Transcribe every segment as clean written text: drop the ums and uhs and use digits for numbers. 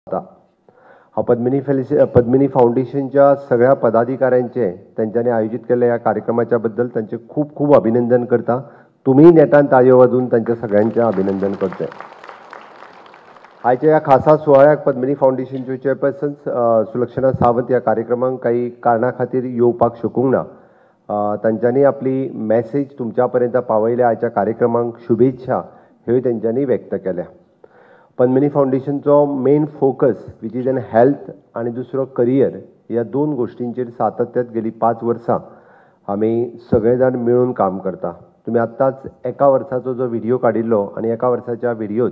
हा पद्मिनी फाउंडेशनच्या सगळ्या पदाधिकाऱ्यांचे त्यांच्यानी आयोजित केलेल्या या कार्यक्रमाच्या बद्दल त्यांचे खूप खूप अभिनंदन करता. तुम्ही नेटान ताळयो वाजून त्यांच्या सगळ्यांचे अभिनंदन करते. आजच्या या खासा सुवाळ्याक पद्मिनी फाउंडेशनचे चेअरपर्सन सुलक्षणा सावंत या कार्यक्रमांक काही कारणा खातीर येवपाक शकूंक ना. तांच्यांनी आपली मॅसेज तुमच्यापर्यंत पावयल्या. आजच्या कार्यक्रमांक शुभेच्छा ह्योय तेंच्यांनी व्यक्त केल्या. पद्मिनी फाउंडेशनचो main focus which is in health आणि दुसरो करियर ह्या दोन गोष्टींचेर सातत्यात गेली 5 वर्सां आमी सगळे जाण मेळून काम करता. तुम्ही आत्ताच एका वर्साचो जो व्हिडिओ काडिल्लो आणि एका वर्साच्या व्हिडिओत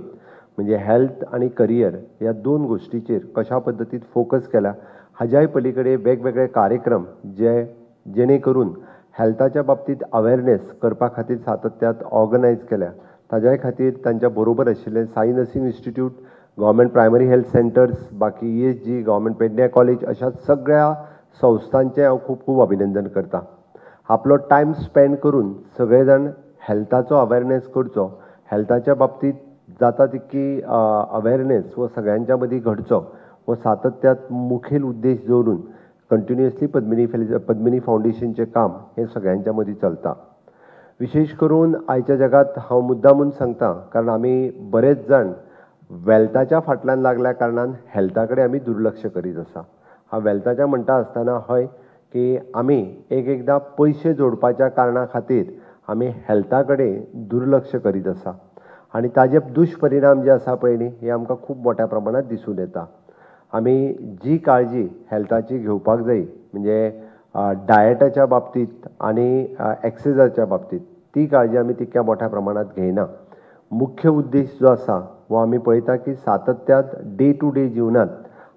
म्हणजे हेल्थ आणि करियर ह्या दोन गोष्टींचेर कशा पद्दतीन फोकस केला. हाज्याय पलीकडे वेगवेगळे कार्यक्रम जेणे करून हेल्थाच्या बाबतीत अवेअरनेस करपा खातीर सातत्यात ऑर्गनायज केल्या. ताज्या खातीर तांच्या बरोबर आशिल्ले Sai nursing institute, government primary health centres, बाकी ESG, गव्हर्मेंट पेडणे कॉलेज अशा सगळ्या संस्थांचे हांव खूब खूब अभिनंदन करता. आपलो टायम स्पेंड करून सगळे जाण हेल्थाचो अवेअरनेस करचो, हेल्थाच्या बाबतीत जाता तितकी अवेअरनेस व सगळ्यांच्या मदीं घडचो व सातत्यात मुखेल उद्देश दवरून कंटिन्युअसली पद्मिनी फाउंडेशनचे काम हे सगळ्यांच्या मदीं चलता. विशेष करून आयच्या जगात हांव मुद्दामून सांगता कारण आमी बरेच जाण वेल्थाच्या फाटल्यान लागल्या कारणान हेल्था कडेन आमी दुर्लक्ष करीत आसा. हांव वेल्थाच्या म्हणटा आसतना हय की आमी एकदां पयशे जोडपाच्या कारणा खातीर आमी हेल्था कडेन दुर्लक्ष करीत आसा आनी ताजे दुश्परिणाम जे आसा पळय न्ही हे आमकां खूब मोठ्या प्रमाणात दिसून येता. आमी जी काळजी हेल्थाची घेवपाक जाय म्हणजे डायटाच्या बाबतीत आणि एक्सरसायजाच्या बाबतीत ती काळजी आमी तितक्या मोठ्या प्रमाणात घेयना. मुख्य उद्देश जो आसा वो आमी पळयता की सातत्यात डे टू डे जिवनात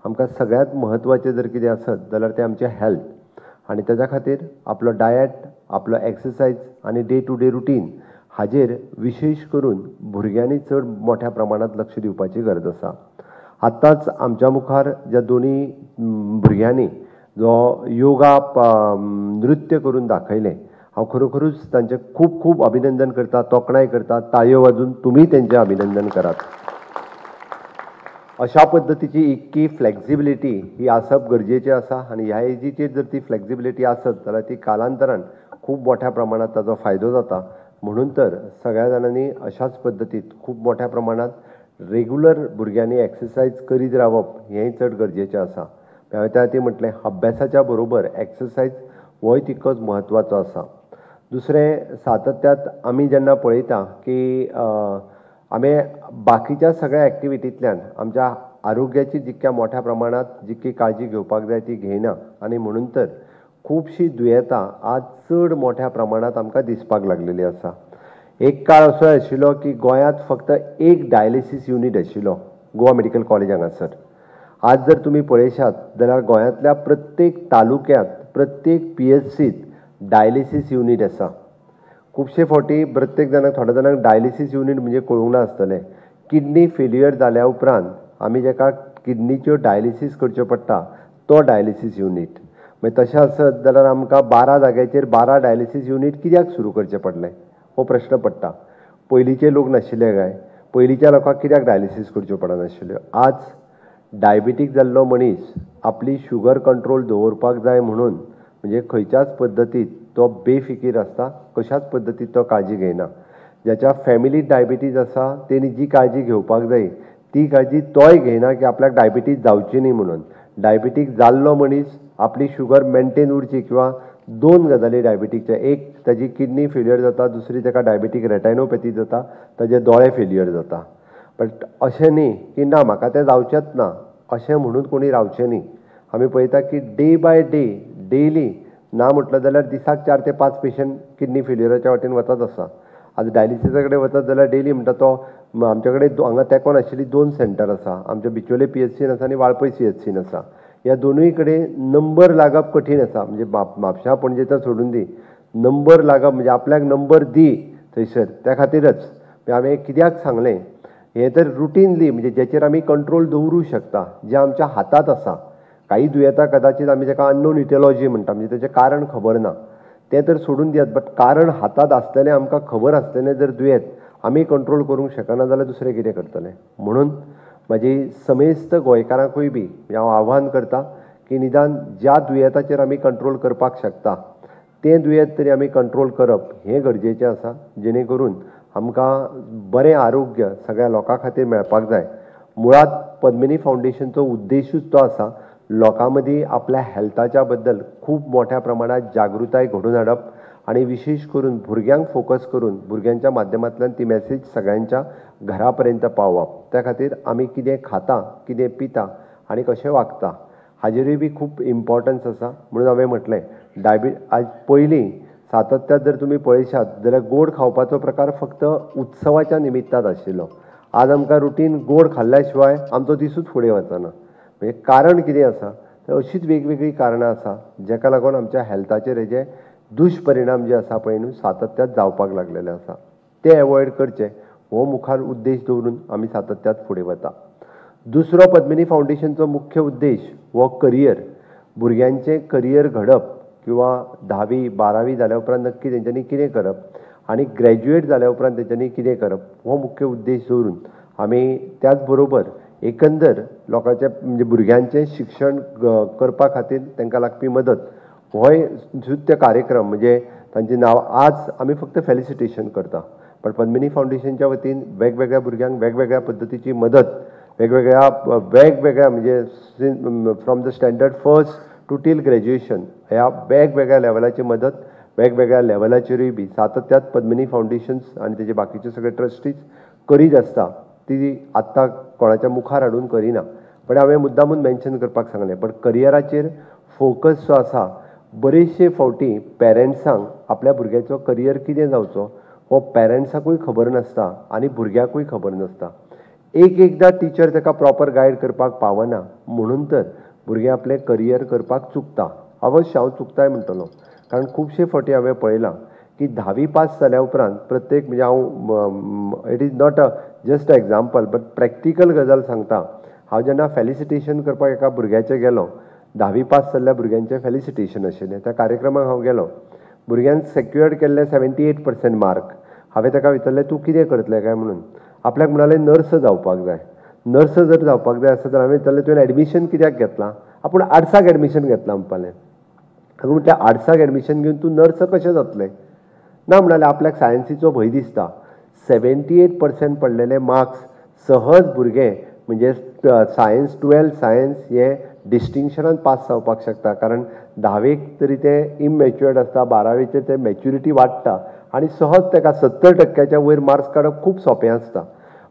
आमकां सगळ्यात म्हत्वाचें जर कितें आसत जाल्यार तें आमचें हेल्थ आनी ताज्या खातीर आपलो डायट, आपलो एक्सरसायज आनी डे टू डे रुटीन हाजेर विशेष करून भुरग्यांनी चड मोठ्या प्रमाणात लक्ष दिवपाची गरज आसा. आत्ताच आमच्या मुखार ज्या दोनी भुरग्यांनी जो योगा नृत्य करून दाखयलें हांव खरोखरूच तांचें खूब खूब अभिनंदन करता, तोखणाय करता. ताळयो वाजून तुमी तेंचें अभिनंदन करात. अशा पद्दतीची इतकी फ्लेक्सिबिलिटी ही आसप गरजेचें आसा आनी ह्या एजीचेर जर ती फ्लेक्सिबिलिटी आसत जाल्यार ती कालांतरान खूब मोठ्या प्रमाणात ताजो फायदो जाता. म्हणून तर सगळ्या जाणांनी अशाच पद्दतीत खूब मोठ्या प्रमाणात रेग्युलर भुरग्यांनी एक्सरसायज करीत रावप हेंय चड गरजेचें आसा. हांवें त्या खातीर म्हटलें अभ्यासाच्या बरोबर एक्सरसायज होय तितकोच म्हत्वाचो आसा. दुसरें सातत्यात आमी जेन्ना पळयता की आमी बाकीच्या सगळ्या एक्टिविटींतल्यान आमच्या आरोग्याची जितक्या मोठ्या प्रमाणात जितकी काळजी घेवपाक जाय ती घेयना आनी म्हणून तर खुबशीं दुयेंतां आज चड मोठ्या प्रमाणात आमकां दिसपाक लागलेली आसा. एक काळ असो आशिल्लो की गोंयांत फक्त एक डायलिसीस युनिट आशिल्लो गोवा मेडिकल कॉलेज हांगासर. आज जर तुमी पळयशात जाल्यार गोंयांतल्या प्रत्येक तालुक्यांत प्रत्येक PHCत डायलिसीस युनिट आसा. खुबशे फावटी प्रत्येक जाणाक थोड्या जाणांक डायलिसीस युनिट म्हणजे कळूंक ना आसतलें. किडनी फेल्युअर जाल्या उपरांत आमी जेका किडनीच्यो डायलिसीस करच्यो पडटा तो डायलिसीस युनिट. मागीर तशें आसत जाल्यार आमकां 12 जाग्याचेर 12 डायलिसीस युनिट कित्याक सुरू करचें पडलें हो प्रश्न पडटा. पयलींचे लोक नाशिल्ले काय? पयलींच्या लोकांक कित्याक डायलिसीस करच्यो पडनाशिल्ल्यो? आज डायबिटीक जाल्लो मनीस आपली शुगर कंट्रोल दवरपाक जाय म्हणून म्हणजे खंयच्याच पद्दतीत तो बेफिकीर आसता, कशाच पद्दतीत तो काळजी घेयना. ज्याच्या फॅमिलीत डायबिटीज आसा तेणी जी काळजी घेवपाक जाय ती काळजी तोय घेयना की आपल्याक डायबिटीज जावची न्ही म्हणून. डायबिटीक जाल्लो मनीस आपली शुगर मेंटेन उरची किंवा 2 गजाली डायबिटीकच्या, एक ताजी किडनी फेल्युअर जाता, दुसरी ताका डायबिटीक रेटायनोपॅथी जाता, ताजे दोळे फेल्युअर जाता. बट अशें न्ही की ना म्हाका तें जावचेंच ना अशें म्हणून कोणी रावचें न्ही. आमी पळयता की डे बाय डे डेली ना म्हटलं जाल्यार दिसाक 4 ते 5 पेशंट किडनी फेल्युअराच्या वाटेन वतात आसा. आज डायलिसिसा कडेन वतात जाल्यार डेली म्हणटा तो आमचे कडेन हांगा तेंकोन आशिल्ली 2 सेंटर आसा. आमच्या बिचोले PHCन आसा आनी वाळपय CHCन आसा. ह्या दोनूय कडेन नंबर लागप कठीण आसा. म्हणजे म्हापशां पणजे तर सोडून दी, नंबर लागप म्हणजे आपल्याक नंबर दी थंयसर त्या खातीरच हांवें कित्याक सांगलें हें तर रुटीनली म्हणजे जेचेर आमी कंट्रोल दवरूं शकता, जें आमच्या हातांत आसा. काही दुयेंतां कदाचित आमी जेका अननोन इटियोलॉजी म्हणटा म्हणजे तेचें कारण खबर ना तें तर सोडून दियात. बट कारण हातांत आसलेलें आमकां खबर आसलेलें जर दुयेंत आमी कंट्रोल करूंक शकना जाल्यार दुसरें कितें करतले. म्हणून म्हाजी समेस्त गोंयकारांकूय बी हांव आव्हान करता की निदान ज्या दुयेंताचेर आमी कंट्रोल करपाक शकता तें दुयेंत तरी आमी कंट्रोल करप हें गरजेचें आसा, जेणे करून आमकां बरें आरोग्य सगळ्या लोकां खातीर मेळपाक जाय. मुळात पद्मिनी फावंडेशनचो उद्देशूच तो आसा लोकां मदीं आपल्या हेल्थाच्या बद्दल खूब मोठ्या प्रमाणात जागृताय घडोवन हाडप आनी विशेश करून भुरग्यांक फोकस करून भुरग्यांच्या माध्यमांतल्यान ती मॅसेज सगळ्यांच्या घरा पर्यंत पावप. त्या खातीर आमी कितें खाता, कितें पिता आनी कशें वागता हाजेरूय बी खूब इम्पॉर्टन्स आसा. म्हणून हांवें म्हटलें आज पयलीं सातत्यात जर तुमी पळयशात जाल्यार गोड खावपाचो प्रकार फक्त उत्सवाच्या निमित्तान आशिल्लो. आज आमकां रुटीन गोड खाल्ल्या शिवाय आमचो दिसूच फुडें वचना. म्हणजे कारण कितें आसा तर अशीच वेगवेगळी कारणां आसा जेका लागून आमच्या हेल्थाचेर हेजे दुश्परिणाम जे आसा पळय न्हू सातत्यात जावपाक लागलेले आसा. ते एवॉयड करचे हो मुखार उद्देश दवरून आमी सातत्यात फुडें वता. दुसरो पद्मिनी फावंडेशनचो मुख्य उद्देश हो करियर. भुरग्यांचें करियर घडप किंवा 10वी 12वी जाल्या उपरांत नक्की तेंच्यांनी कितें करप आनी ग्रॅज्युएट जाल्या उपरांत तेंच्यांनी कितें करप हो मुख्य उद्देश दवरून आमी त्याच बरोबर एकंदर लोकांचे म्हणजे भुरग्यांचें शिक्षण करपा खातीर तांकां लागपी मदत होय नृत्य कार्यक्रम म्हणजे तांचें नांव आज आमी फक्त फेलिसिटेशन करता पण पद्मिनी फावंडेशनच्या वतीन वेगवेगळ्या भुरग्यांक वेगवेगळ्या पद्दतीची मदत वेगवेगळ्या म्हणजे from the standard first to till graduation ह्या वेगवेगळ्या लेवलाची मदत वेगवेगळ्या लेवलाचेरूय बी सातत्यात पद्मिनी फावंडेशन्स आनी तेजे बाकीचे सगळे ट्रस्टीज करीत आसता. ती आत्तां कोणाच्या मुखार हाडून करिना पण हांवें मुद्दामून मेन्शन करपाक सांगलें. पण करियराचेर फोकस जो आसा बरेचशे फावटी पेरंट्सांक आपल्या भुरग्याचो करियर कितें जावचो हो पेरंट्साकूय खबर नासता आनी भुरग्याकूय खबर नासता. एकदां टिचर ताका प्रॉपर गायड करपाक पावना म्हणून तर भुरगें आपलें करियर करपाक चुकता. अवश्य हांव चुकताय म्हणटलो कारण खुबशे फावटी हांवें पळयलां की 10वी पास जाल्या उपरांत प्रत्येक म्हणजे हांव it is not just a example but practical गजाल सांगता. हांव जेन्ना फेलिसिटेशन करपाक एका भुरग्याचें गेलो 10वी पास जाल्ल्या भुरग्यांचें फेलिसिटेशन आशिल्लें त्या कार्यक्रमाक हांव गेलो. भुरग्यान सेक्युअर्ड केल्ले 78% मार्क. हांवें ताका विचारलें तूं कितें करतलें काय म्हणून. आपल्याक म्हणालें नर्स जावपाक जाय. नर्स जर जावपाक जाय आसत जाल्यार हांवें विचारलें तुवें एडमिशन कित्याक घेतलां. आपूण आर्ट्साक एडमिशन घेतलां म्हणपालें. पूण त्या आर्ट्साक एडमिशन घेवन तूं नर्स कशें जातलें. ना म्हणालें आपल्याक सायन्सीचो भंय दिसता. 78% पडलेले मार्क्स सहज भुरगे म्हणजे सायन्स 12 सायन्स हे डिस्टिंक्शनान पास जावपाक शकता कारण 10वेक तरी ते इमॅच्युअर्ड आसता 12वेचेर ते मॅच्युरिटी वाडटा आनी सहज ताका 70% वयर मार्क्स काडप खूब सोंपें आसता.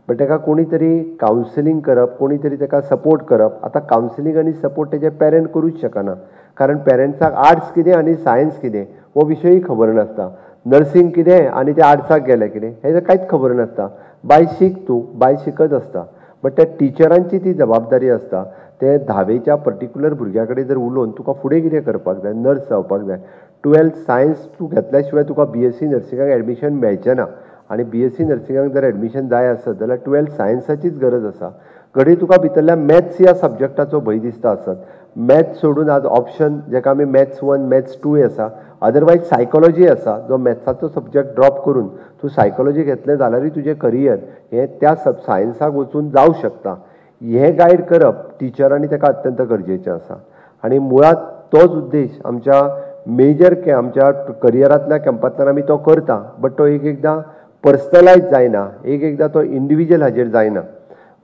बट ताका कोणी तरी कावन्सिलींग करप कोणी तरी ताका सपोर्ट करप. आतां कावन्सिलींग आनी सपोर्ट तेजे पेरंट करूच शकना कारण पेरंट्साक आर्ट्स कितें आनी सायन्स कितें हो विशयूय खबर नासता. नर्सींग कितें आनी ते आर्ट्साक गेले कितें हें कांयच खबर नासता. बाय शिक तूं बाय शिकत आसता. बट त्या टिचरांची ती जबाबदारी आसता ते 10वेच्या पर्टिक्युलर भुरग्या कडेन जर उलोवन तुका फुडें कितें करपाक जाय नर्स जावपाक जाय 12th सायन्स तूं घेतल्या शिवाय तुका BSc नर्सिंगाक एडमिशन मेळचें ना आनी BSc नर्सिंगाक जर एडमिशन जाय आसत जाल्यार 12th सायन्साचीच गरज आसा. घडी तुका भितरल्या मॅथ्स ह्या सब्जॅक्टाचो भंय दिसता आसत. मॅथ्स सोडून आज ऑप्शन जाका आमी मॅथ्स 1 मॅथ्स 2 आसा अदरवायज सायकोलॉजी आसा जो मॅथ्साचो सब्जॅक्ट ड्रॉप करून तूं सायकोलॉजी घेतलें जाल्यारूय तुजें करियर हें त्या सायन्साक वचून जावं शकता. हें गायड करप टिचरांनी ताका अत्यंत गरजेचें आसा आनी मुळात तोच उद्देश आमच्या मेजर आमच्या करियरांतल्या कॅम्पांतल्यान आमी तो करता. बट तो एकदां पर्सनलायज जायना एकदां तो इंडिविज्युअल हाजेर जायना.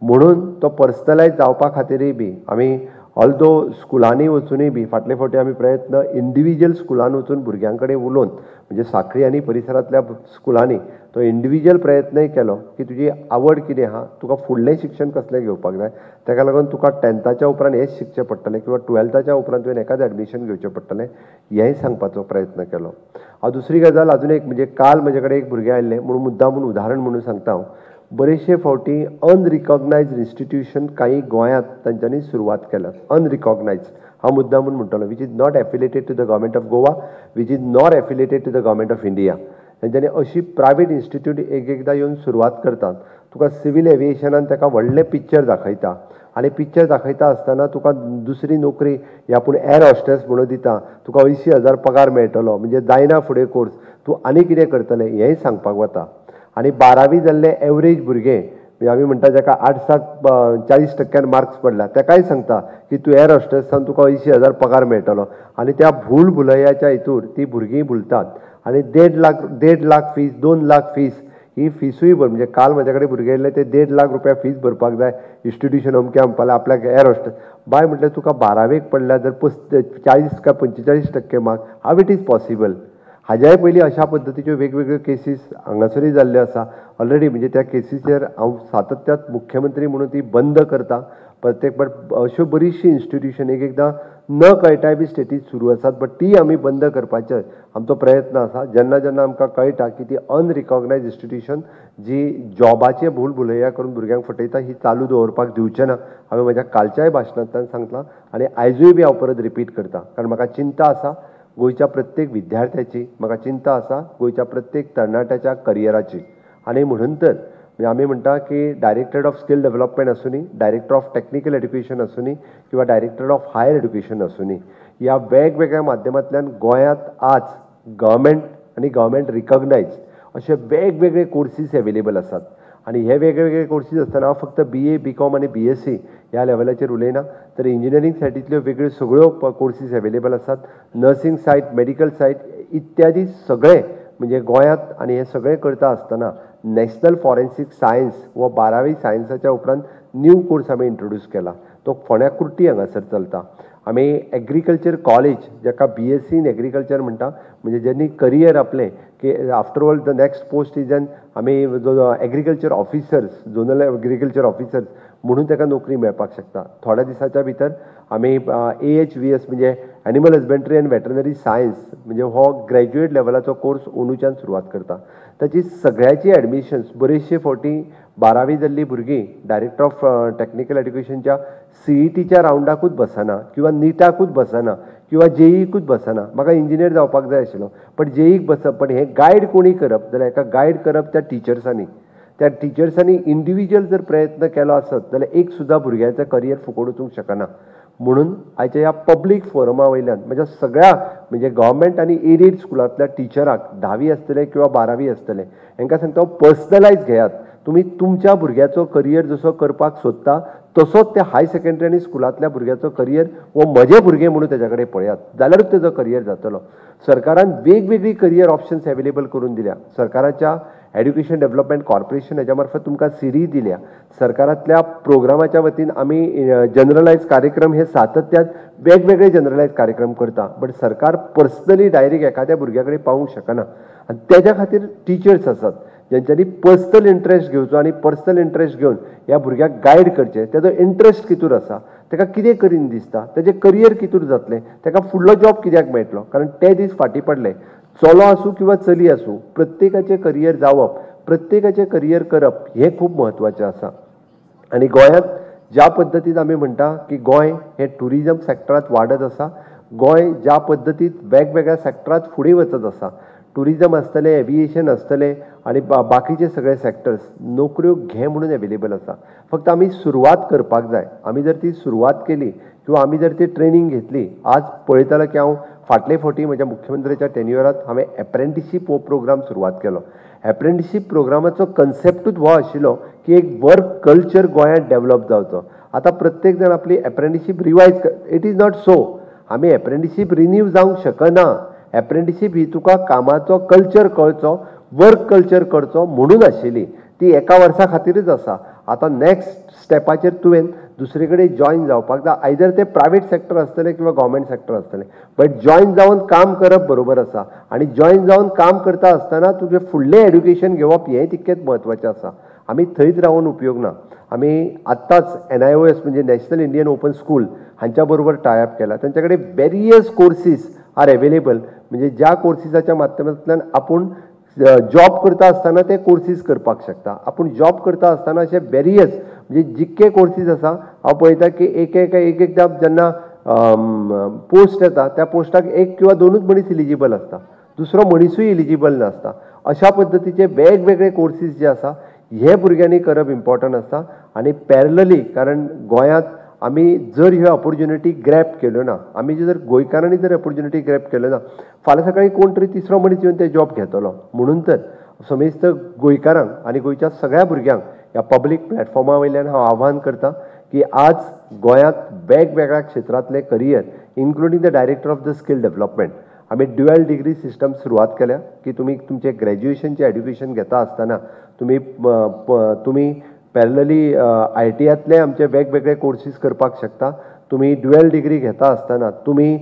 म्हणून तो पर्सनलायज जावपा खातीरय बी आमी ऑल्दो स्कुलांनी वचूनय बी फाटले फावटी आमी प्रयत्न इंडिविज्युअल स्कुलान वचून भुरग्यां कडेन उलोवन म्हणजे सांखळी आनी परिसरांतल्या स्कुलांनी तो इंडिविज्युअल प्रयत्नय केलो की तुजी आवड कितें आहा तुका फुडलें शिक्षण कसलें घेवपाक जाय ताका लागून तुका 10थाच्या उपरांत हेंच शिकचें पडटलें किंवा 12थाच्या उपरांत तुवें एकाच एडमिशन घेवचें पडटलें हेंय सांगपाचो प्रयत्न केलो. हांव दुसरी गजाल अजून एक म्हणजे काल म्हजे कडेन एक भुरगें आयिल्लें म्हणून मुद्दामून उदाहरण म्हणून सांगता हांव. बरेचशे फावटी अनरिकॉग्नायज्ड इन्स्टिट्यूशन काही गोंयांत तांच्यांनी सुरवात केल्यात. अनरिकॉग्नायज्ड हांव मुद्दामून म्हणटलो which is not affiliated to the government of Goa which is not affiliated to the government of India. तांच्यांनी अशी प्रायवेट इन्स्टिट्यूट एकदां येवन सुरवात करतात. तुका सिवील एविएशनान ताका व्हडलें पिक्चर दाखयता आनी पिक्चर दाखयता आसतना तुका दुसरी नोकरी ह्या पूण एर हॉस्टेस म्हणून दिता तुका 80,000 पगार मेळटलो म्हणजे जायना फुडें कोर्स तूं आनी कितें करतलें हेंय सांगपाक वता. आनी 12वी जाल्ले एवरेज भुरगे म्हणजे आमी म्हणटा जाका 8-7-40% मार्क्स पडला ताकाय सांगता की तूं एअर हॉस्टेसान तुका 80,000 पगार मेळटलो आनी त्या भूल भुलैयाच्या हितूर ती भुरगीं भुलतात आनी 1.5 लाख फीस 2 लाख फीस ही फीसूय भर म्हणजे काल म्हजे कडेन भुरगे येयले ते 1.5 लाख रुपया फीस भरपाक जाय इन्स्टिट्यूशन अमकें म्हणपाक आपल्याक एअर हॉस्टेस बाय म्हटल्यार तुका 12वेक पडल्यार जर 40 काय 45% mark have it is possible. हाज्याय पयलीं अशा पद्दतीच्यो वेगवेगळ्यो केसीस हांगासरूय जाल्ल्यो आसा ऑलरेडी म्हणजे त्या केसीचेर हांव सातत्यात मुख्यमंत्री म्हणून ती बंद करता प्रत्येक बट अश्यो बरीचशी इन्स्टिट्यूशन एक एकदां न कळटाय बी स्टेटीज सुरू आसात बट ती आमी बंद करपाचे आमचो प्रयत्न आसा जेन्ना जेन्ना आमकां कळटा की ती अनरिकॉग्नायज इन्स्टिट्यूशन जी जॉबाचे भूल भुलैया करून भुरग्यांक फटयता ही चालू दवरपाक दिवचें ना हांवें म्हज्या कालच्याय भाशणांतल्यान सांगलां आनी आयजूय बी हांव परत रिपीट करता कारण म्हाका चिंता आसा गोंयच्या प्रत्येक विद्यार्थ्याची म्हाका चिंता आसा गोंयच्या प्रत्येक तरणाट्याच्या करियराची आनी म्हणून तर आमी म्हणटा की डायरेक्टरेट ऑफ स्कील डेव्हलपमेंट आसूनी डायरेक्टर ऑफ टेक्निकल एड्युकेशन आसूनी किंवा डायरेक्टर ऑफ हायर एड्युकेशन आसूनी ह्या वेगवेगळ्या माध्यमांतल्यान गोंयांत आज गव्हर्मेंट आनी गव्हर्मेंट रिकॉग्नायज अशे वेगवेगळे कोर्सीस एवेलेबल आसात आनी हे वेगवेगळे कोर्सीस आसतना हांव फक्त BA BCom आनी BSc ह्या लेवलाचेर उलयना तर इंजिनियरींग सायडींतल्यो वेगळ्यो सगळ्यो कोर्सीस एवेलेबल आसात नर्सींग सायड मेडिकल सायड इत्यादी सगळे म्हणजे गोंयांत आनी हे सगळें करता आसतना नॅशनल फॉरेन्सीक सायन्स वो 12वी सायन्साच्या उपरांत न्यू कोर्स आमी इंट्रोड्यूस केला तो फोंड्या कुर्टी हांगासर चलता आमी एग्रीकल्चर कॉलेज जाका BSc इन एग्रीकल्चर म्हणटा म्हणजे जेन्नी करियर आपलें की after all the next post is an आमी agriculture officers zonal agriculture officers म्हणून ताका नोकरी मेळपाक शकता थोड्या दिसाच्या भितर आमी AHVS म्हणजे animal husbandry end veterinary science म्हणजे हो ग्रॅज्युएट लेवलाचो कोर्स अंदूच्यान सुरवात करता ताची सगळ्याची एडमिशन्स बरेचशे फावटी 12वी जाल्लीं भुरगीं डायरेक्टर ऑफ टेक्निकल एड्युकेशनच्या CETच्या रावंडाकूच बसना किंवा नीटाकूच बसना किंवा JEEकूच बसना म्हाका इंजिनियर जावपाक जाय आशिल्लो पण JEEक बसप पण हे गायड कोणी करप जाल्यार हेका गायड करप त्या टिचर्सांनी त्या टिचर्सांनी इंडिविज्युअल जर प्रयत्न केलो आसत जाल्यार एक सुद्दां भुरग्याचें करियर फुकट वचूंक शकना म्हणून आयच्या ह्या पब्लीक फोरमा वयल्यान म्हज्या सगळ्या म्हणजे गव्हर्मेंट आनी एडेड स्कुलांतल्या टिचराक 10वी आसतले किंवा 12वी आसतले हांकां सांगता पर्सनलायज घेयात तुमी तुमच्या भुरग्याचो करियर जसो करपाक सोदता तसोच त्या हाय सेकंडरी आनी स्कुलांतल्या भुरग्याचो करियर वो म्हजे भुरगे म्हणून तेज्या कडेन पळयात जाल्यारूच तेजो करियर जातलो सरकारान वेगवेगळी करियर ऑप्शन्स एवेलेबल करून दिल्या सरकाराच्या एड्युकेशन डेव्हलपमेंट कॉर्पोरेशन हेच्या मार्फत तुमकां सिरी दिल्या सरकारांतल्या प्रोग्रामाच्या वतीन आमी जनरलायज कार्यक्रम हे सातत्यान वेगवेगळे जनरलायज कार्यक्रम करता बट सरकार पर्सनली डायरेक्ट एखाद्या भुरग्या कडेन पावूंक शकना आनी तेज्या खातीर टिचर्स आसात जेंच्यांनी पर्सनल इंट्रस्ट घेवचो आनी पर्सनल इंट्रस्ट घेवन ह्या भुरग्याक गायड करचें तेजो इंट्रस्ट कितूर आसा ताका कितें करीन दिसता तेजें करियर कितूर जातलें ताका फुडलो जॉब कित्याक मेळटलो कारण ते दीस फाटीं पडले चलो आसूं किंवा चली आसूं प्रत्येकाचें करियर जावप प्रत्येकाचें करियर करप हें खूब म्हत्वाचें आसा आनी गोंयांत ज्या पद्दतीन आमी म्हणटा की गोंय हें टुरिजम सॅक्टरांत वाडत आसा गोंय ज्या पद्दतीन वेगवेगळ्या सॅक्टरांत फुडें वचत आसा टुरिजम आसतलें एविएशन आसतलें आनी बाकीचे सगळे सॅक्टर्स नोकऱ्यो घे म्हणून एवेलेबल आसा फक्त आमी सुरवात करपाक जाय आमी जर ती सुरवात केली किंवा आमी जर ती ट्रेनींग घेतली आज पळयतालो की हांव फाटले फावटी म्हज्या मुख्यमंत्र्याच्या टेन्युअरांत हांवें एप्रेंटिशीप हो प्रोग्राम सुरवात केलो एप्रेंटिशीप प्रोग्रामाचो कन्सेप्टूच हो आशिल्लो की एक वर्क कल्चर गोंयांत डेव्हलप जावचो आतां प्रत्येक जाण आपली एप्रेंटिशीप revise it is not so आमी एप्रेंटिशीप रिन्यू जावंक शकना एप्रेंटिशीप ही तुका कामाचो कल्चर कळचो वर्क कल्चर करचो म्हणून आशिल्ली ती एका वर्सा खातीरच आसा आतां नेक्स्ट स्टेपाचेर तुवें दुसरे कडेन जॉयन जावपाक जाय आयदर ते प्रायवेट सॅक्टर आसतलें किंवा गव्हर्मेंट सॅक्टर आसतलें बट जॉयन जावन काम करप बरोबर आसा आनी जॉयन जावन काम करता आसतना तुजें फुडलें एड्युकेशन घेवप हें तितकेंच म्हत्वाचें आसा आमी थंयच रावन उपयोग ना आमी आत्ताच NIOS म्हणजे नॅशनल इंडियन ओपन स्कूल हांच्या बरोबर टायअप केला तांचे कडेन वेरियस कोर्सीस आर एवेलेबल म्हणजे ज्या कोर्सीसाच्या माध्यमांतल्यान आपूण जॉब करता आसतना ते कोर्सीस करपाक शकता आपूण जॉब करता आसतना अशे वेरियस म्हणजे जितके कोर्सीस आसा हांव पळयता की एकदां जेन्ना पोस्ट येता त्या पोस्टाक 1 किंवा 2च मनीस इलिजिबल आसता दुसरो मनीसूय इलिजिबल नासता अशा पद्दतीचे वेगवेगळे कोर्सीस जे आसा हे भुरग्यांनी करप इम्पॉर्टंट आसता आनी पॅरलली कारण गोंयांत आमी जर ह्यो ऑपॉर्च्युनिटी ग्रॅप केल्यो ना आमी जर गोंयकारांनी जर ऑपॉर्च्युनिटी ग्रॅप केल्यो ना फाल्यां सकाळीं कोण तरी तिसरो मनीस येवन ते जॉब घेतलो म्हणून तर समेस्त गोंयकारांक आनी गोंयच्या सगळ्या भुरग्यांक ह्या पब्लीक प्लॅटफॉर्मा वयल्यान हांव आव्हान करता की आज गोंयांत वेगवेगळ्या क्षेत्रांतले career including the director of the skill development आमी ड्युअल डिग्री सिस्टम सुरवात केल्या की तुमी तुमचे ग्रॅज्युएशनचे एड्युकेशन घेता आसतना तुमी पॅरलली ITआतले आमचे वेगवेगळे कोर्सीस करपाक शकता. तुम्ही ड्युअल डिग्री घेता आसतना तुम्ही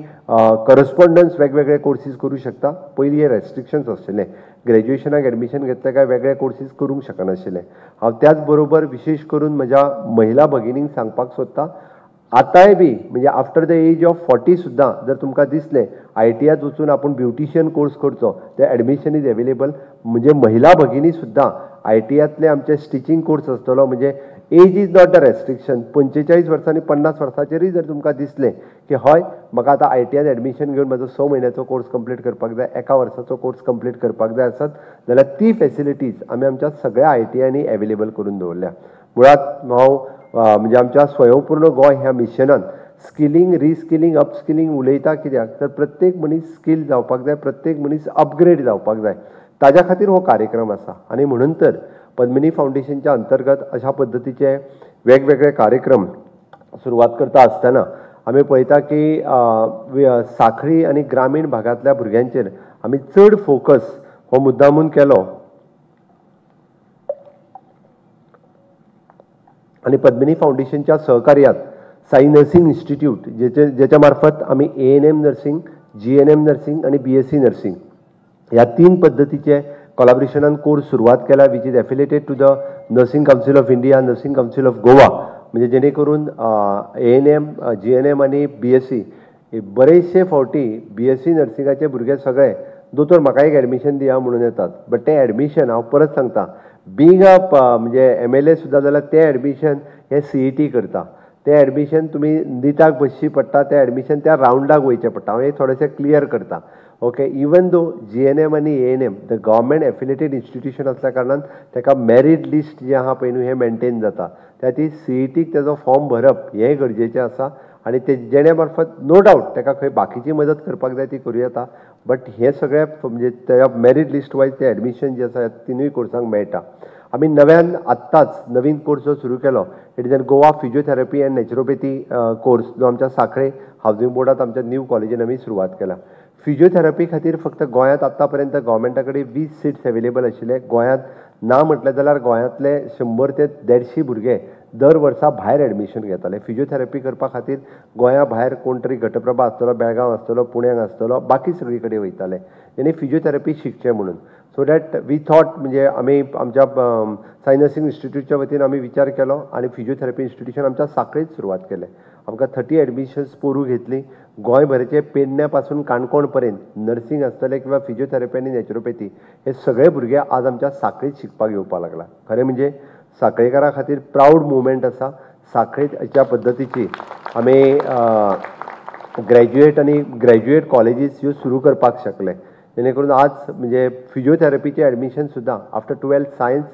करस्पॉन्डन्स वेगवेगळे कोर्सीस करूं शकता. पयलीं हे रेस्ट्रिक्शन्स आशिल्ले, ग्रॅज्युएशनाक एडमिशन घेतले काय वेगळे कोर्सीस करूंक शकनाशिल्ले. हांव त्याच बरोबर विशेष करून म्हज्या महिला भगिनींक सांगपाक सोदतां, आतांय बी म्हणजे आफ्टर द एज ऑफ 40 सुद्दां जर तुमकां दिसलें ITआत वचून आपूण ब्युटिशियन कोर्स करचो ते एडमिशन इज एवेलेबल. म्हणजे महिला भगिनी सुद्दां ITआतले आमचे स्टिचींग कोर्स आसतलो, म्हणजे age is not the restriction. 45 वर्सांनी 50 वर्सांचेरय जर तुमकां दिसलें की हय म्हाका आतां ITआत एडमिशन घेवन म्हजो 6 म्हयन्याचो कोर्स कंप्लीट करपाक जाय, 1 वर्साचो कोर्स कंप्लीट करपाक जाय आसत जाल्यार ती फॅसिलिटीज आमी आमच्या सगळ्या ITआंनी एवेलेबल करून दवरल्या. मुळात हांव म्हणजे आमच्या स्वयंपूर्ण गोंय ह्या मिशनान स्किलिंग, रिस्किलिंग, अपस्किलिंग उलयता कित्याक तर प्रत्येक मनीस स्कील जावपाक जाय, प्रत्येक मनीस अपग्रेड जावपाक जाय. ताज्या खातीर हो कार्यक्रम आसा आनी म्हणून तर पद्मिनी फावंडेशनच्या अंतर्गत अशा पद्दतीचे वेगवेगळे कार्यक्रम सुरवात करता आसतना आमी पळयता की सांखळी आनी ग्रामीण भागांतल्या भुरग्यांचेर आमी चड फोकस हो मुद्दामून केलो. आणि पद्मिनी फाउंडेशनच्या सहकार्यात साई नर्सिंग इन्स्टिट्यूट जेच्या मार्फत आम्ही ANM नर्सिंग, GNM नर्सिंग आणि BSc नर्सिंग ह्या 3 पद्धतीचे कोलॅबोरेशनान कोर्स सुरवात केला which is affiliated to the nursing council of India, nursing council of Goa. म्हणजे जेणे करून ANM, GNM आणि BSc बरेचशे फावटी BSc नर्सिंगाचे भुरगे सगळे दोतोर म्हाका एक एडमिशन दिया म्हणून येतात. बट ते एडमिशन हांव परत सांगता बींग अ म्हणजे MLA सुद्दां जाल्यार ते एडमिशन हे CET करता. ते एडमिशन तुमी निटाक बसची पडटा, ते एडमिशन त्या रावंडाक वयचें पडटा. हांव हे थोडेशें क्लियर करता. ओके, इवन दो GNM आनी ANM the government affiliated institution असल्या कारणान ताका मेरीट लिस्ट जे आहा पळय न्हू हे मेंटेन जाता. त्या ती CETक तेजो फॉर्म भरप हे गरजेचें आसा आनी ते जेणे मार्फत नो डावट ताका खंय बाकीची मदत करपाक जाय ती करूं येता. बट हे सगळे म्हणजे त्या मेरीट लिस्ट वायज ते एडमिशन जे आसा तिनूय कोर्सांक मेळटा. आमी नव्यान आत्ताच नवीन कोर्स जो सुरू केलो, it is an Goa physiotherapy and naturopathy course जो आमच्या सांखळे हावजिंग बोर्डात आमच्या न्यू कॉलेजीन आमी सुरवात केला. फिजिओथेरपी खातीर फक्त गोंयांत आत्ता पर्यंत गव्हर्मेंटा कडेन 20 सीट्स एवेलेबल आशिल्ले. गोंयांत ना म्हटलें जाल्यार गोंयांतले 100 ते 150 भुरगे दर वर्सा भायर एडमिशन घेताले फिजिओथेरपी करपा खातीर. गोंया भायर कोण तरी घटप्रभा आसतलो, बेळगांव आसतलो, पुण्याक आसतलो, बाकी सगळी कडेन वयताले तेणी फिजिओथेरपी शिकचें म्हणून. सो दॅट वी थॉट म्हणजे आमी आमच्या साई नर्सिंग इन्स्टिट्यूटच्या वतीन आमी विचार केलो आनी फिजिओथेरपी इन्स्टिट्यूशन आमच्या सांखळेच सुरवात केलें. आमकां 30 एडमिशन्स पोरूं घेतली. गोंयभरचे पेडण्या पासून काणकोण पर्यंत नर्सिंग आसतलें किंवा फिजिओथेरपी आनी नॅचरोपॅथी हे सगळे भुरगे आज आमच्या सांखळेत शिकपाक येवपाक लागला. खरें म्हणजे सांखळेकारां खातीर प्राऊड मुवमेंट आसा. सांखळेत अशा पद्दतीची आमी ग्रॅज्युएट कॉलेजीस ह्यो सुरू करपाक शकले. जेणे करून आज म्हणजे फिजिओथेरपीचे एडमिशन सुद्दां आफ्टर 12th सायन्स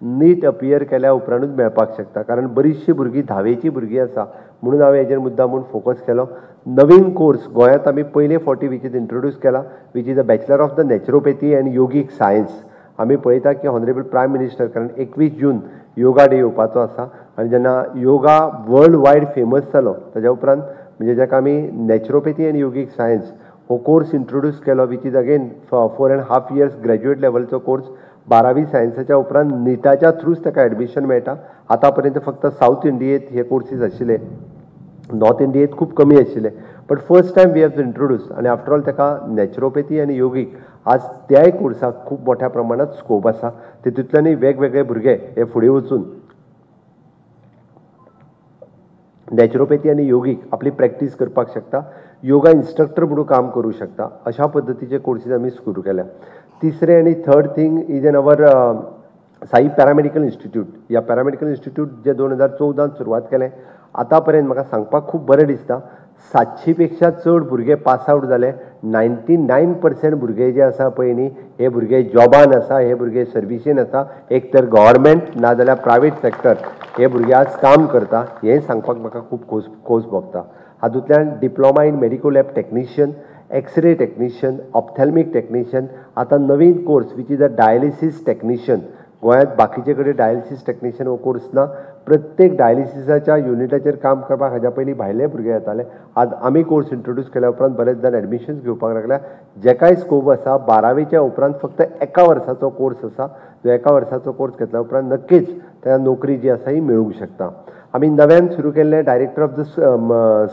नीट अपियर केल्या उपरांतूच मेळपाक शकता. कारण बरीचशी भुरगीं 10वेची भुरगीं आसा म्हणून हांवें हेजेर मुद्दामून फोकस केलो. नवीन कोर्स गोंयांत आमी पयले फावटी वीच इज इंट्रोड्यूस केला which is a bachelor of the naturopathy and yogic science. आमी पळयता की ऑनरेबल प्रायम मिनिस्टर कारण 21 जून योगा डे येवपाचो आसा आनी जेन्ना योगा वर्ल्ड वायड फेमस जालो ताज्या उपरांत म्हणजे जाका आमी नॅचरोपॅथी अँड योगीक सायन्स हो कोर्स इंट्रोड्यूस केलो which is again 4.5 years graduate लेवलचो कोर्स. 12वी सायन्साच्या उपरांत निटाच्या थ्रूच ताका एडमिशन मेळटा. आतां पर्यंत फक्त साऊथ इंडियेंत हे कोर्सीस आशिल्ले, नॉर्थ इंडियेंत खूब कमी आशिल्ले. But first time we have introduce आनी आफ्टर ऑल ताका नॅचरोपॅथी आनी योगीक आज त्याय कोर्साक खूब मोठ्या प्रमाणात स्कोप आसा. तितूंतल्यानूय वेगवेगळे भुरगे हे फुडें वचून नॅचरोपॅथी आनी योगीक आपली प्रॅक्टीस करपाक शकता, योगा इन्स्ट्रक्टर म्हणून काम करूं शकता. अशा पद्दतीचे कोर्सीस आमी सुरू केल्या. तिसरे आनी third thing is in our Sai paramedical institute. ह्या पॅरामेडिकल इन्स्टिट्यूट जे 2014 सुरवात केलें आतां पर्यंत म्हाका सांगपाक खूब बरें दिसता 700 पेक्षा चड भुरगे पास आउट जाले. 99% भुरगे जे आसा पळय न्ही हे भुरगे जॉबान आसा, हे भुरगे सर्विसीन आसा, एक तर गव्हर्मेंट ना जाल्यार प्रायवेट सॅक्टर हे भुरगे आज काम करता. हें सांगपाक म्हाका खूब खोस भोगता. हातूंतल्यान diploma in medico lab technician, X-ray technician, ophthalmic technician, आता नवीन course which is a dialysis technician. गोंयांत बाकीचे कडेन डायलिसीस टेक्निशियन हो कोर्स ना. प्रत्येक डायलिसिसाच्या युनिटाचेर काम करपाक हाज्या पयलीं भायले भुरगे येताले. आज आमी कोर्स इंट्रोड्यूस केल्या उपरांत बरेच जाण एडमिशन्स घेवपाक लागल्या. जेकाय स्कोप आसा 12वीच्या उपरांत फक्त एका वर्साचो कोर्स आसा. जो एका वर्साचो कोर्स घेतल्या उपरांत नक्कीच त्या नोकरी जी आसा ही मेळूंक शकता. आमी नव्यान सुरू केल्ले director of the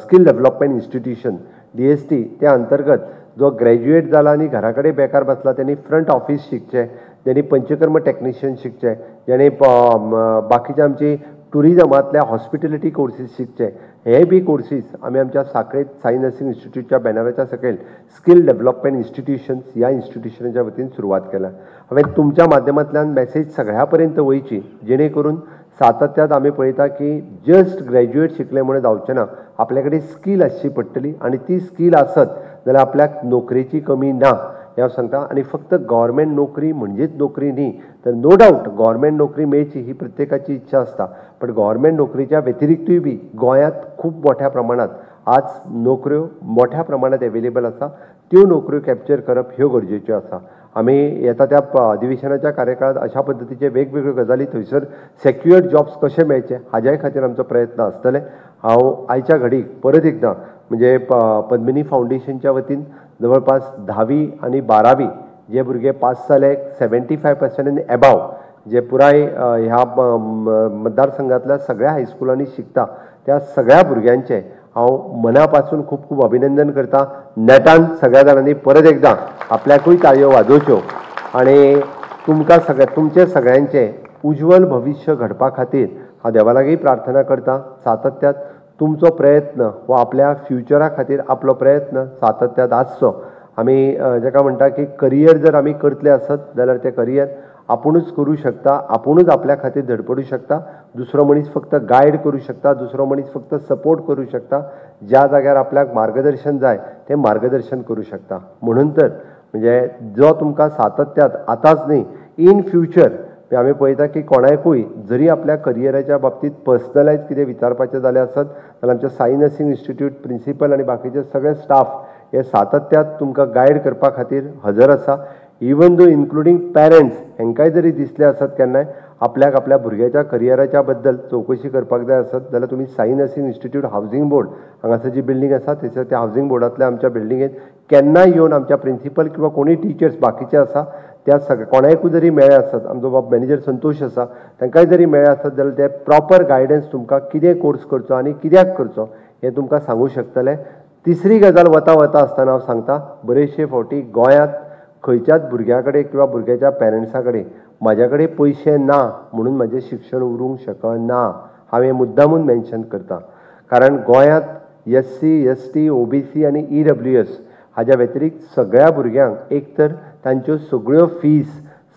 skill development institution DST त्या अंतर्गत जो ग्रॅज्युएट जाला आनी घरा कडेन बेकार बसला त्यांनी फ्रंट ऑफिस शिकचें, ज्यांनी पंचकर्म टेक्निशियन शिकचें, ज्यांनी बाकीचे आमची टुरिजमांतल्या हॉस्पिटॅलिटी कोर्सीस शिकचे. हे बी कोर्सीस आमी आमच्या साखळेत साई नर्सिंग इन्स्टिट्यूटच्या बॅनराच्या सकयल स्कील डेव्हलपमेंट इन्स्टिट्यूशन्स ह्या इन्स्टिट्यूशनाच्या वतीन सुरवात केल्या. हांवें तुमच्या माध्यमांतल्यान मॅसेज सगळ्या पर्यंत वयची, जेणे करून सातत्यात आमी पळयता की जस्ट ग्रॅज्युएट शिकले म्हणून जावचें ना. आपल्या कडेन स्कील आसची पडटली आनी ती स्कील आसत जाल्यार आपल्याक नोकरेची कमी ना हें हांव सांगता. आनी फक्त गव्हर्मेंट नोकरी म्हणजेच नोकरी न्ही, तर नो डावट गव्हर्मेंट नोकरी मेळची ही प्रत्येकाची इच्छा आसता. पण गव्हर्मेंट नोकरीच्या व्यतिरिक्तूय बी गोंयांत खूब मोठ्या प्रमाणात आज नोकऱ्यो मोठ्या प्रमाणात एवेलेबल आसा. त्यो नोकऱ्यो कॅप्चर करप ह्यो गरजेच्यो आसा. आमी येता त्या अधिवेशनाच्या कार्यकाळात अशा पद्दतीचे वेगवेगळ्यो गजाली थंयसर सेक्युअर्ड जॉब्स कशे मेळचे हाज्याय खातीर आमचो प्रयत्न आसतले. हांव आयच्या घडीक परत एकदां म्हणजे पद्मिनी फावंडेशनच्या वतीन जवळपास 10वी आनी 12वी जे भुरगे पास जाले 75% एंड एबाव जे पुराय ह्या मतदारसंघातल्या सगळ्या हायस्कुलांनी शिकता त्या सगळ्या भुरग्यांचे हांव मना पासून खूब खूब अभिनंदन करता. नेटान सगळ्या जाणांनी परत एकदां आपल्याकूय ताळयो वाजोवच्यो आनी तुमचे सगळ्यांचे उज्वल भविश्य घडपा खातीर हांव देवा लागीं प्रार्थना करता. सातत्यात तुमचो प्रयत्न हो आपल्या फ्युचरा खातीर आपलो प्रयत्न सातत्यात आसचो. आमी जेका म्हणटा की करियर जर आमी करतले आसत जाल्यार तें करियर आपुणूच करूं शकता, आपुणूच आपल्या खातीर धडपडूं शकता. दुसरो मनीस फक्त गायड करूं शकता, दुसरो मनीस फक्त सपोर्ट करूं शकता. ज्या जाग्यार आपल्याक मार्गदर्शन जाय तें मार्गदर्शन करूं शकता. म्हणून तर म्हणजे जो तुमकां सातत्यात आतांच न्ही इन फ्युचर आमी पळयता की कोणाकूय जरी आपल्या करियराच्या बाबतींत पर्सनलायज कितें विचारपाचें जालें आसत जाल्यार आमच्या साई नर्सिंग इन्स्टिट्यूट प्रिंसिपल आनी बाकीचे सगळे स्टाफ हे सातत्यात तुमकां गायड करपा खातीर हजर आसा. इवन दो इन्क्लुडींग पेरंट्स हेंकाय जरी दिसले आसत केन्नाय आपल्याक आपल्या भुरग्याच्या करियराच्या बद्दल चवकशी करपाक जाय आसत जाल्यार तुमी Sai nursing institute housing board हांगासर जी बिल्डींग आसा थंयसर त्या हावसिंग बोर्डांतल्या आमच्या बिल्डिंगेंत केन्नाय येवन आमच्या प्रिंसिपल किंवा कोणूय टिचर्स बाकीचे आसा त्या कोणाकूय जरी मेळ्ळे आसत, आमचो मॅनेजर संतोश आसा तांकांय जरी मेळ्ळे आसत जाल्यार ते प्रॉपर गायडन्स तुमकां कितें कोर्स करचो आनी कित्याक करचो हें तुमकां सांगूं शकतले. तिसरी गजाल वता आसतना हांव सांगता बरेचशे फावटी गोंयांत खंयच्याच भुरग्या कडेन किंवा भुरग्याच्या पेरंट्सा कडेन म्हाज्या कडेन पयशे ना म्हणून म्हाजें शिक्षण उरूंक शकना. हांव हें मुद्दामून मेन्शन करता. कारण गोंयांत SC, ST, OBC आनी EWS हाज्या व्यतिरिक्त सगळ्या भुरग्यांक एक तर तांच्यो सगळ्यो फीज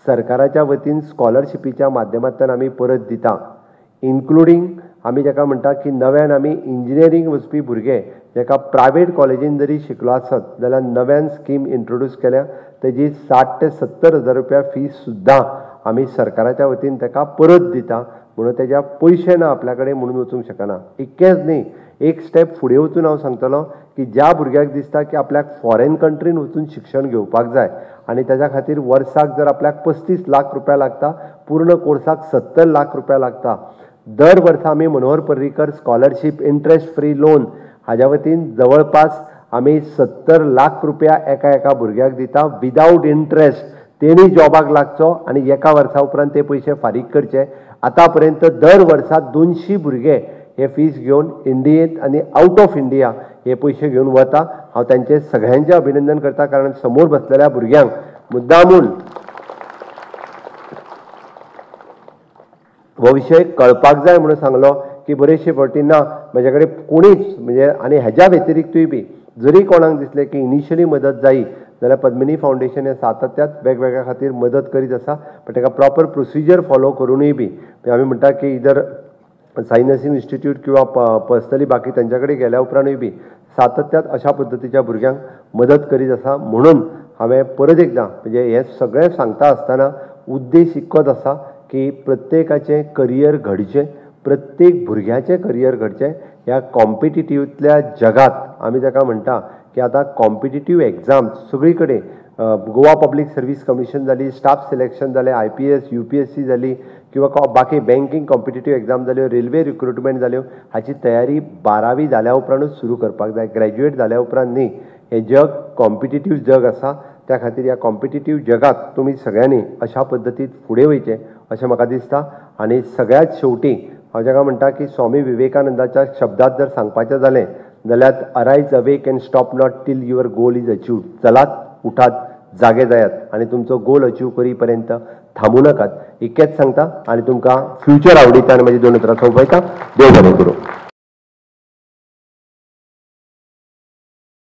सरकाराच्या वतीन स्कॉलरशिपीच्या माध्यमांतल्यान आमी परत दिता. इन्क्लुडींग आमी जाका म्हणटा की नव्यान आमी इंजिनियरींग वचपी भुरगे जाका प्रायवेट कॉलेजीन जरी शिकलो आसत जाल्यार नव्यान स्कीम इंट्रोड्यूस केल्या. तेजी 60,000 ते 70,000 रुपया फीज सुद्दां आमी सरकाराच्या वतीन ताका परत दिता. म्हणून तेज्या पयशे ना आपल्या कडेन म्हणून वचूंक शकना. इतकेंच न्ही एक स्टेप फुडें वचून हांव सांगतलो की ज्या भुरग्याक दिसता की आपल्याक फॉरेन कंट्रीन वचून शिक्षण घेवपाक जाय आनी ताच्या खातीर वर्साक जर आपल्याक 35 लाख रुपया लागता, पूर्ण कोर्साक 70 लाख रुपया लागता. दर वर्सा आमी Manohar Parrikar scholarship interest free loan हाज्या वतीन जवळपास आमी 70 लाख रुपया एका भुरग्याक दिता विदाउट इंट्रस्ट. तेणी जॉबाक लागचो आनी एका वर्सा उपरांत ते पयशे फारीक करचे. आतां पर्यंत दर वर्सा 200 भुरगे हे फीज घेवन इंडियेंत आनी आउट ऑफ इंडिया हे पयशे घेवन वता. हांव तांचे सगळ्यांचें अभिनंदन करता कारण समोर बसलेल्या भुरग्यांक मुद्दामून हो विशय कळपाक जाय म्हणून सांगलो की बरेचशे फावटी ना म्हजे कडेन कोणीच म्हणजे आनी हेज्या व्यतिरिक्तूय बी जरी कोणाक दिसलें की इनिशियली मदत जायी जाल्यार पद्मिनी फावंडेशन हें सातत्यात वेगवेगळ्या खातीर मदत करीत आसा. पण ताका प्रॉपर प्रोसिजर फॉलो करूनय बी आमी म्हणटा की इधर साई नर्सिंग इन्स्टिट्यूट किंवा पर्सनली बाकी तांच्या कडेन गेल्या उपरांतूय बी सातत्यात अशा पद्दतीच्या भुरग्यांक मदत करीत आसा. म्हणून हांवें परत एकदां म्हणजे हें सगळें सांगता आसतना उद्देश इतकोच आसा की प्रत्येकाचें करियर घडचें, प्रत्येक भुरग्याचें करियर घडचें. ह्या कॉम्पिटिटिव्हतल्या जगात आम्ही ताका म्हणटा की आता कॉम्पिटिटिव्ह एग्जाम सगळीकडे गोवा पब्लीक सर्व्हिस कमिशन जाली, स्टाफ सिलेक्शन जालें, IPS UPSC जाली किंवा बाकी बँकींग कॉम्पिटिटिव्ह एग्जाम जाल्यो, रेल्वे रिक्रुटमेंट जाल्यो, हाची तयारी 12वी जाल्या उपरांतूच सुरू करपाक जाय, ग्रॅज्युएट जाल्या उपरांत न्ही. हें जग कॉम्पिटिटिव्ह जग आसा, त्या खातीर ह्या कॉम्पिटिटिव्ह जगात तुमी सगळ्यांनी अशा पद्दतीन फुडें वयचें अशें म्हाका दिसता. आनी सगळ्यात शेवटी हांव जाका म्हणटा की स्वामी विवेकानंदाच्या शब्दांत जर सांगपाचें जालें जाल्यार arise awake and stop not till your goal is achieved. चलात, उठात, जागे जायात आनी तुमचो गोल अचीव करी पर्यंत थांबू नाकात. इतकेंच सांगता आनी तुमकां फ्युचर आवडीता आनी म्हजी 2 उतरां सोंपयता. देव बरें करूं.